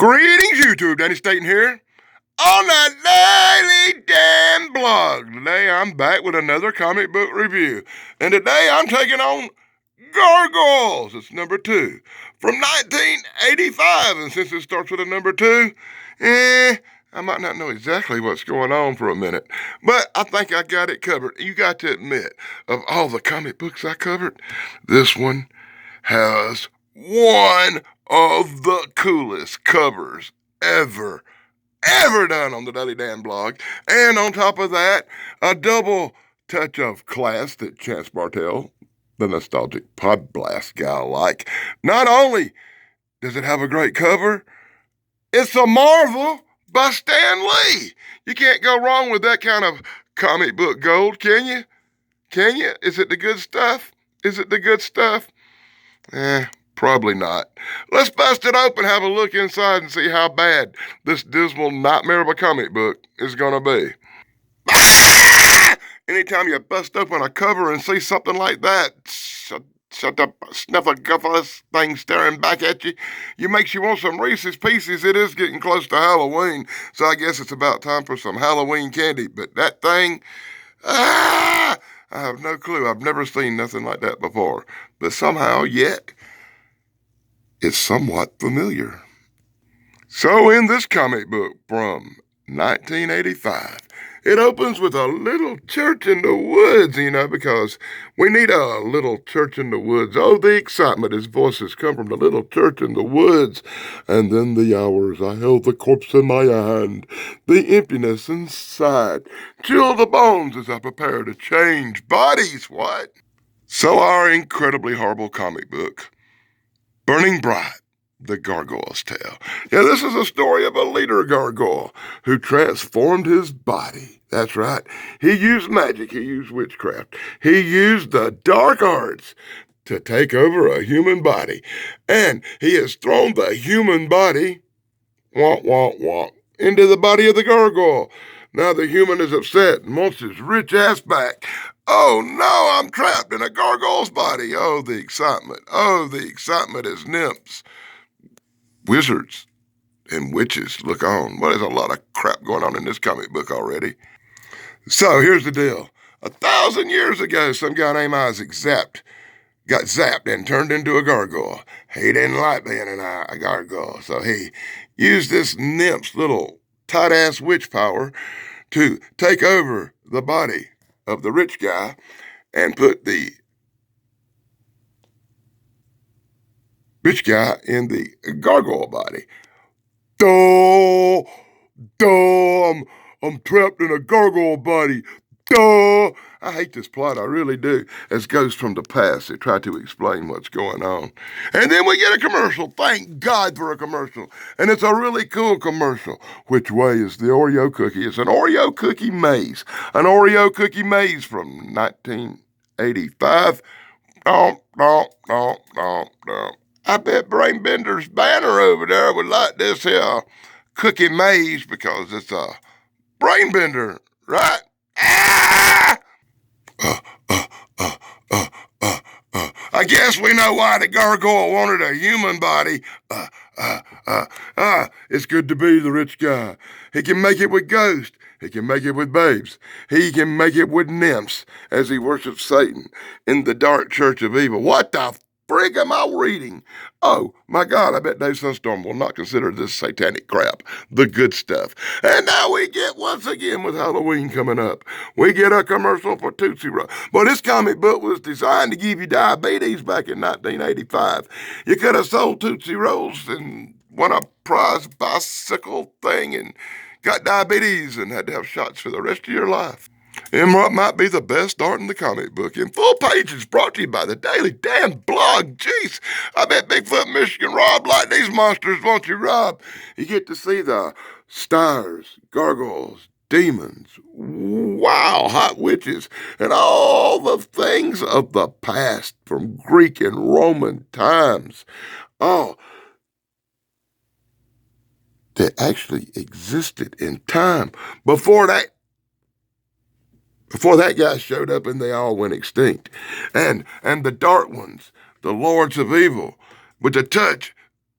Greetings, YouTube. Danny Staten here on the Daily Damn Blog. Today I'm back with another comic book review. And today I'm taking on Gargoyles. It's number 2 from 1985. And since it starts with a number 2, I might not know exactly what's going on for a minute. But I think I got it covered. You got to admit, of all the comic books I covered, this one has one of the coolest covers ever done on the Daily Damn Blog. And on top of that, a double touch of class that Chance Bartel, the nostalgic Pod Blast guy, like. Not only does it have a great cover, it's a marvel by Stan Lee. You can't go wrong with that kind of comic book gold, can you? Can you? Is it the good stuff? Is it the good stuff? Probably not. Let's bust it open, have a look inside, and see how bad this dismal nightmare of a comic book is going to be. Anytime you bust open a cover and see something like that, shut up, snuffleupagus thing staring back at you, you makes you want some Reese's Pieces. It is getting close to Halloween, so I guess it's about time for some Halloween candy. But that thing, I have no clue. I've never seen nothing like that before. But somehow, yet, it's somewhat familiar. So in this comic book from 1985, it opens with a little church in the woods, because we need a little church in the woods. Oh, the excitement, his voices come from the little church in the woods. And then the hours, I held the corpse in my hand, the emptiness inside, chill the bones as I prepare to change bodies. What? So our incredibly horrible comic book, Burning Bright, the Gargoyle's Tale. Yeah, this is a story of a leader gargoyle who transformed his body. That's right. He used magic. He used witchcraft. He used the dark arts to take over a human body. And he has thrown the human body, into the body of the gargoyle. Now the human is upset and wants his rich ass back. Oh no, I'm trapped in a gargoyle's body. Oh, the excitement. Oh, the excitement as nymphs, wizards, and witches look on. Well, there's a lot of crap going on in this comic book already. So here's the deal. 1,000 years ago, some guy named Isaac got zapped and turned into a gargoyle. He didn't like being a gargoyle, so he used this nymph's little tight-ass witch power to take over the body of the rich guy and put the rich guy in the gargoyle body. I'm trapped in a gargoyle body. I hate this plot, I really do. As ghosts from the past, they try to explain what's going on. And then we get a commercial. Thank God for a commercial. And it's a really cool commercial. Which way is the Oreo cookie? It's an Oreo cookie maze. An Oreo cookie maze from 1985. I bet Brainbender's banner over there would like this here cookie maze because it's a Brainbender, right? I guess we know why the gargoyle wanted a human body. It's good to be the rich guy. He can make it with ghosts. He can make it with babes. He can make it with nymphs as he worships Satan in the dark church of evil. What the frig am I reading? Oh, my God, I bet Dave Sunstorm will not consider this satanic crap the good stuff. And now we get, once again, with Halloween coming up, we get a commercial for Tootsie Roll. But this comic book was designed to give you diabetes back in 1985. You could have sold Tootsie Rolls and won a prize bicycle thing and got diabetes and had to have shots for the rest of your life. And what might be the best art in the comic book in full pages brought to you by the Daily Damn Blog. Jeez, I bet Bigfoot Michigan Rob like these monsters, won't you, Rob? You get to see the stars, gargoyles, demons, wow, hot witches, and all the things of the past from Greek and Roman times. Oh, that actually existed in time before that guy showed up and they all went extinct. And the dark ones, the lords of evil, with the touch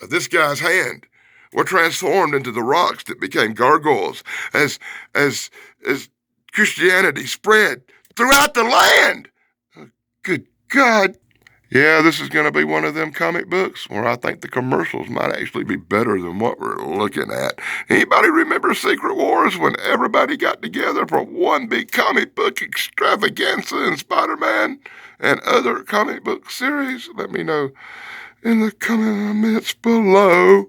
of this guy's hand, were transformed into the rocks that became gargoyles as as as Christianity spread throughout the land. Good God. Yeah, this is going to be one of them comic books where I think the commercials might actually be better than what we're looking at. Anybody remember Secret Wars when everybody got together for one big comic book extravaganza in Spider-Man and other comic book series? Let me know in the comments below.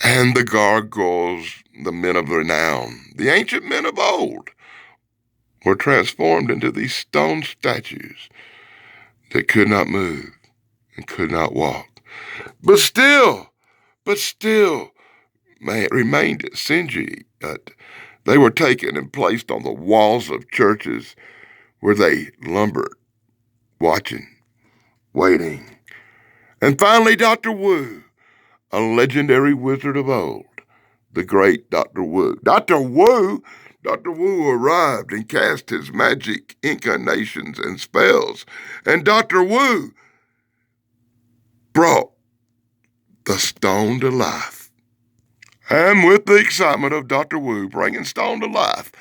And the gargoyles, the men of renown, the ancient men of old, were transformed into these stone statues that could not move and could not walk. But still, remained at Sinji. They were taken and placed on the walls of churches where they lumbered, watching, waiting. And finally, Dr. Wu, a legendary wizard of old, the great Dr. Wu. Dr. Wu arrived and cast his magic incantations and spells. And Dr. Wu brought the stone to life. And with the excitement of Dr. Wu bringing stone to life,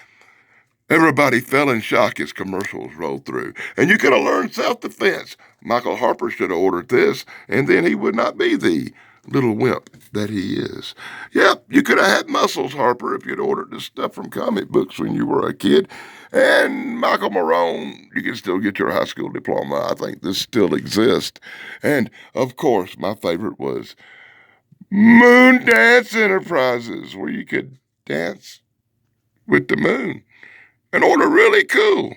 everybody fell in shock as commercials rolled through. And you could have learned self-defense. Michael Harper should have ordered this, and then he would not be the little wimp that he is. Yep, you could have had muscles, Harper, if you'd ordered this stuff from comic books when you were a kid. And Michael Marone, you can still get your high school diploma. I think this still exists. And, of course, my favorite was Moon Dance Enterprises, where you could dance with the moon and order really cool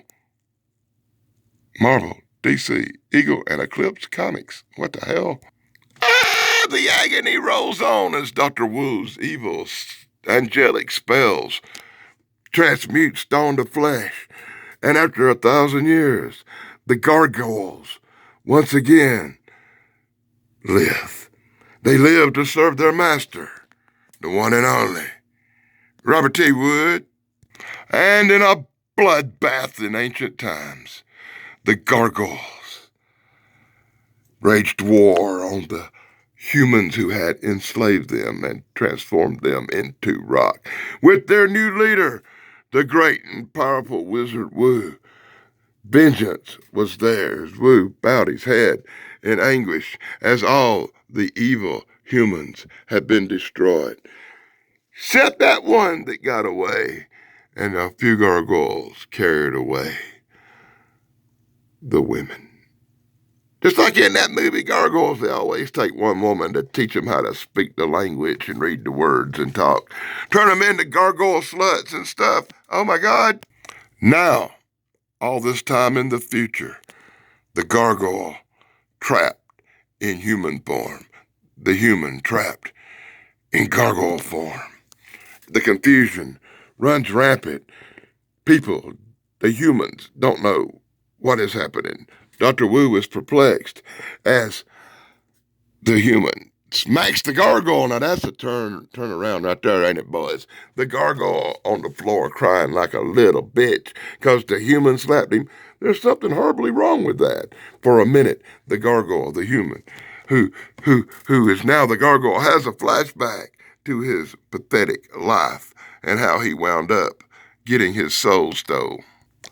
Marvel, DC, Eagle, and Eclipse comics. What the hell? The agony rolls on as Dr. Wu's evil, angelic spells transmute stone to flesh. And after 1,000 years, the gargoyles once again live. They live to serve their master, the one and only Robert T. Wood. And in a bloodbath in ancient times, the gargoyles waged war on the humans who had enslaved them and transformed them into rock. With their new leader, the great and powerful wizard Wu, vengeance was theirs. Wu bowed his head in anguish as all the evil humans had been destroyed, except that one that got away, and a few gargoyles carried away the women. Just like in that movie Gargoyles, they always take one woman to teach them how to speak the language and read the words and talk. Turn them into gargoyle sluts and stuff. Oh my God. Now, all this time in the future, the gargoyle trapped in human form. The human trapped in gargoyle form. The confusion runs rampant. People, the humans, don't know what is happening. Dr. Wu is perplexed as the human smacks the gargoyle. Now that's a turn around right there, ain't it, boys? The gargoyle on the floor crying like a little bitch because the human slapped him. There's something horribly wrong with that. For a minute, the gargoyle, the human, who is now the gargoyle, has a flashback to his pathetic life and how he wound up getting his soul stole.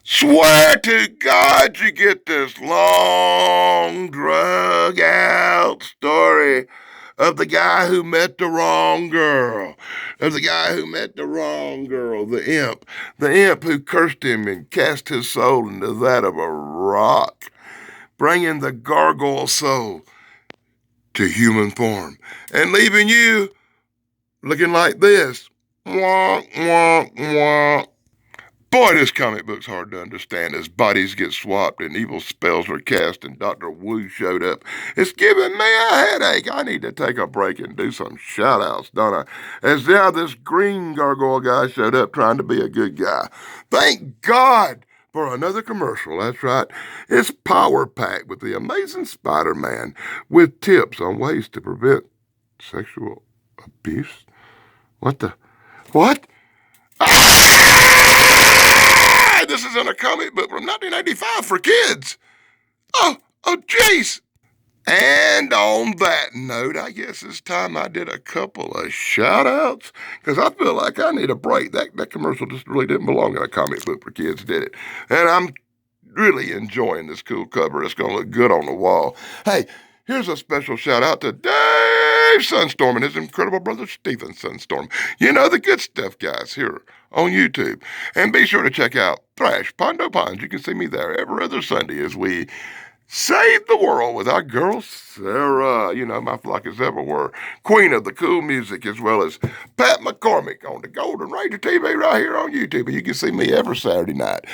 Swear to God you get this long, drug-out story of the guy who met the wrong girl, the imp who cursed him and cast his soul into that of a rock, bringing the gargoyle soul to human form and leaving you looking like this. Wah, wah, wah. Boy, this comic book's hard to understand as bodies get swapped and evil spells are cast and Dr. Wu showed up. It's giving me a headache. I need to take a break and do some shout-outs, don't I? As now this green gargoyle guy showed up trying to be a good guy. Thank God for another commercial. That's right. It's power-packed with the amazing Spider-Man with tips on ways to prevent sexual abuse. What? This is in a comic book from 1985 for kids. Oh, jeez. And on that note, I guess it's time I did a couple of shout outs because I feel like I need a break. That commercial just really didn't belong in a comic book for kids, did it? And I'm really enjoying this cool cover. It's going to look good on the wall. Hey, here's a special shout out to Dave Sunstorm and his incredible brother Stephen Sunstorm. You know, the good stuff guys here on YouTube. And be sure to check out Thrash Pondo Ponds. You can see me there every other Sunday as we save the world with our girl Sarah. You know, my flock is everywhere. Queen of the cool music, as well as Pat McCormick on the Golden Ranger TV right here on YouTube. And you can see me every Saturday night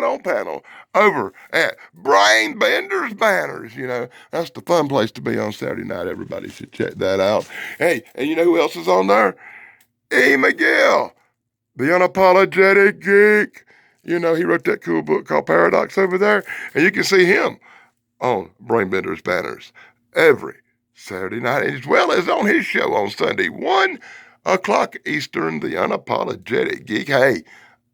on panel over at Brain Bender's Banners. You know, that's the fun place to be on Saturday night. Everybody should check that out. Hey, and you know who else is on there? E. Miguel, the unapologetic geek. You know, he wrote that cool book called Paradox over there, and you can see him on Brainbender's Banners every Saturday night, as well as on his show on Sunday, 1 o'clock Eastern, The Unapologetic Geek. Hey,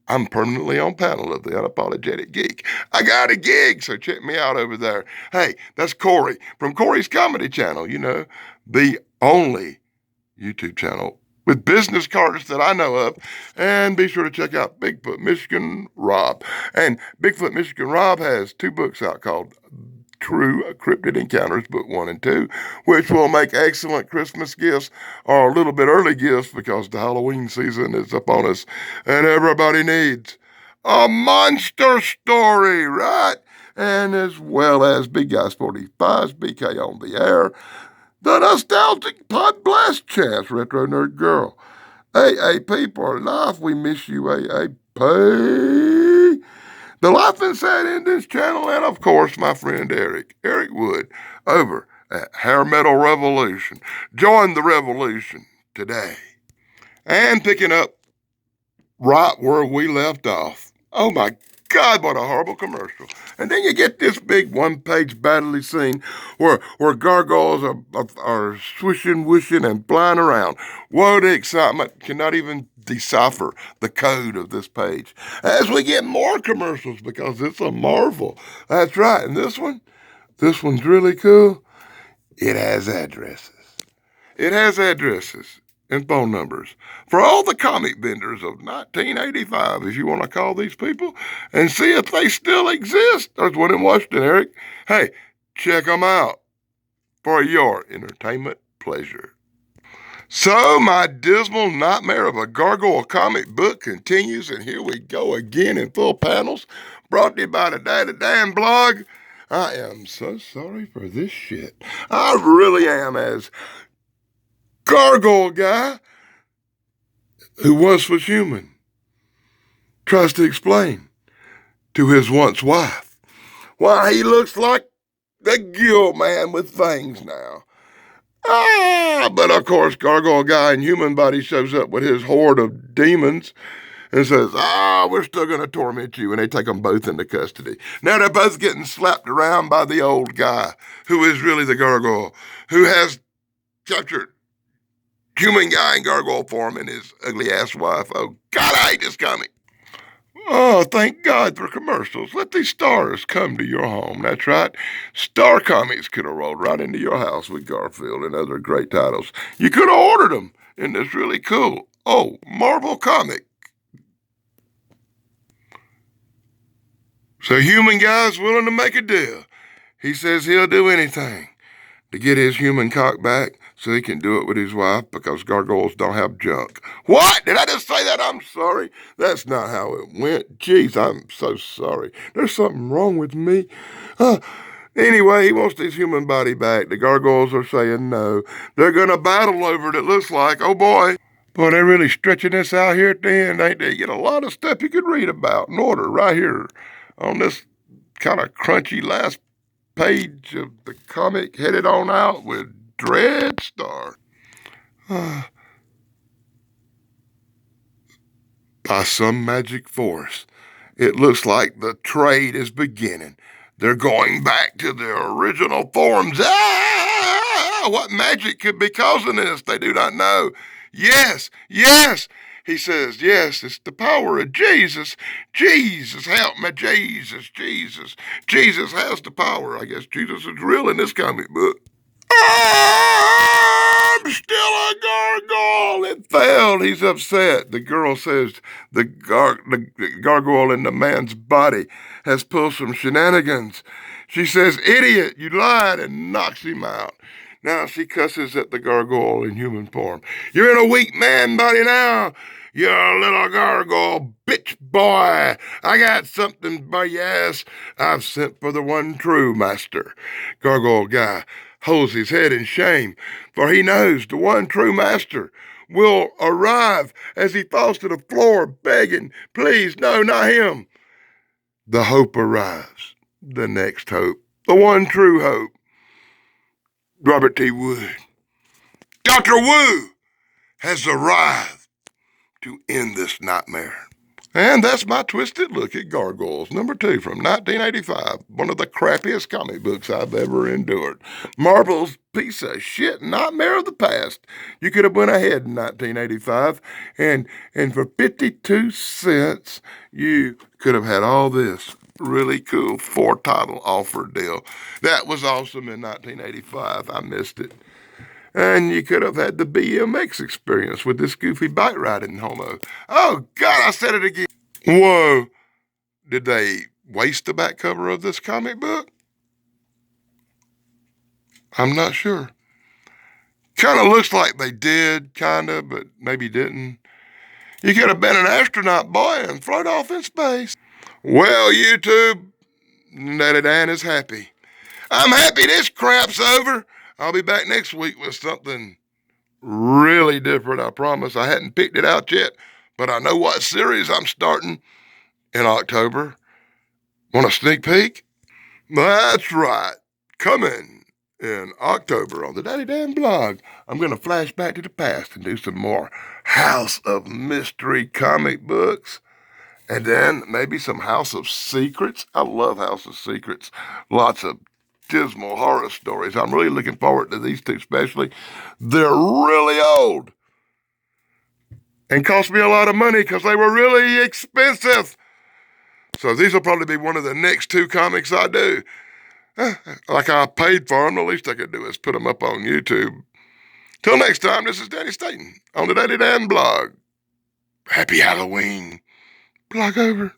I'm permanently on panel of The Unapologetic Geek. I got a gig, so check me out over there. Hey, that's Corey from Corey's Comedy Channel, you know, the only YouTube channel with business cards that I know of. And be sure to check out Bigfoot Michigan Rob. And Bigfoot Michigan Rob has 2 books out called True Cryptid Encounters, Book 1 and 2, which will make excellent Christmas gifts or a little bit early gifts because the Halloween season is upon us and everybody needs a monster story, right? And as well as Big Guy 45's BK on the Air, the nostalgic Pod Blast Chance, Retro Nerd Girl, AAP for Life, we miss you, AAP, the Life Inside Indians channel, and of course my friend Eric Wood, over at Hair Metal Revolution. Join the revolution today. And picking up right where we left off. Oh my God, what a horrible commercial. And then you get this big one-page battley scene where gargoyles are swishing, whooshing, and flying around. Whoa, the excitement. Cannot even decipher the code of this page. As we get more commercials because it's a marvel. That's right. And this one's really cool. It has addresses. It has addresses and phone numbers for all the comic vendors of 1985, as you want to call these people, and see if they still exist. There's one in Washington, Eric. Hey, check them out for your entertainment pleasure. So my dismal nightmare of a gargoyle comic book continues, and here we go again in full panels, brought to you by the Daddy Dan blog. I am so sorry for this shit. I really am, as gargoyle guy who once was human tries to explain to his once wife why he looks like the Gill Man with fangs now. But of course, gargoyle guy in human body shows up with his horde of demons and says, we're still going to torment you. And they take them both into custody. Now they're both getting slapped around by the old guy who is really the gargoyle, who has captured human guy in gargoyle form and his ugly ass wife. Oh, God, I hate this comic. Oh, thank God for commercials. Let these stars come to your home. That's right. Star Comics could have rolled right into your house with Garfield and other great titles. You could have ordered them in this really cool, Marvel comic. So human guy's willing to make a deal. He says he'll do anything to get his human cock back so he can do it with his wife because gargoyles don't have junk. What? Did I just say that? I'm sorry. That's not how it went. Jeez, I'm so sorry. There's something wrong with me. Anyway, he wants his human body back. The gargoyles are saying no. They're going to battle over it, it looks like. Oh, boy. Boy, they're really stretching this out here at the end, ain't they? You get a lot of stuff you could read about in order right here on this kind of crunchy last page of the comic, headed on out with Dreadstar. By some magic force, it looks like the trade is beginning. They're going back to their original forms. What magic could be causing this? They do not know. Yes, He says, yes, it's the power of Jesus. Jesus, help me, Jesus, Jesus. Jesus has the power. I guess Jesus is real in this comic book. I'm still a gargoyle. It failed. He's upset. The girl says the gargoyle in the man's body has pulled some shenanigans. She says, idiot, you lied, and knocks him out. Now she cusses at the gargoyle in human form. You're in a weak man body now. You little gargoyle bitch boy. I got something by your ass. I've sent for the one true master. Gargoyle guy holds his head in shame, for he knows the one true master will arrive as he falls to the floor begging, please, no, not him. The hope arrives, the next hope, the one true hope. Robert T. Wood. Dr. Wu has arrived to end this nightmare. And that's my twisted look at Gargoyles, #2 from 1985, one of the crappiest comic books I've ever endured. Marvel's piece of shit nightmare of the past. You could have went ahead in 1985, and for 52 cents, you could have had all this really cool 4-title offer deal. That was awesome in 1985. I missed it. And you could have had the BMX experience with this goofy bike riding homo. Oh, God, I said it again. Whoa. Did they waste the back cover of this comic book? I'm not sure. Kind of looks like they did, kind of, but maybe didn't. You could have been an astronaut boy and float off in space. Well, YouTube, Daddy Dan is happy. I'm happy this crap's over. I'll be back next week with something really different, I promise. I hadn't picked it out yet, but I know what series I'm starting in October. Want a sneak peek? That's right. Coming in October on the Daddy Dan blog, I'm going to flash back to the past and do some more House of Mystery comic books. And then maybe some House of Secrets. I love House of Secrets. Lots of dismal horror stories. I'm really looking forward to these two especially. They're really old and cost me a lot of money because they were really expensive. So these will probably be one of the next 2 comics I do. Like I paid for them, the least I could do is put them up on YouTube. Till next time, this is Danny Staten on the Daddy Dan blog. Happy Halloween. Blog over.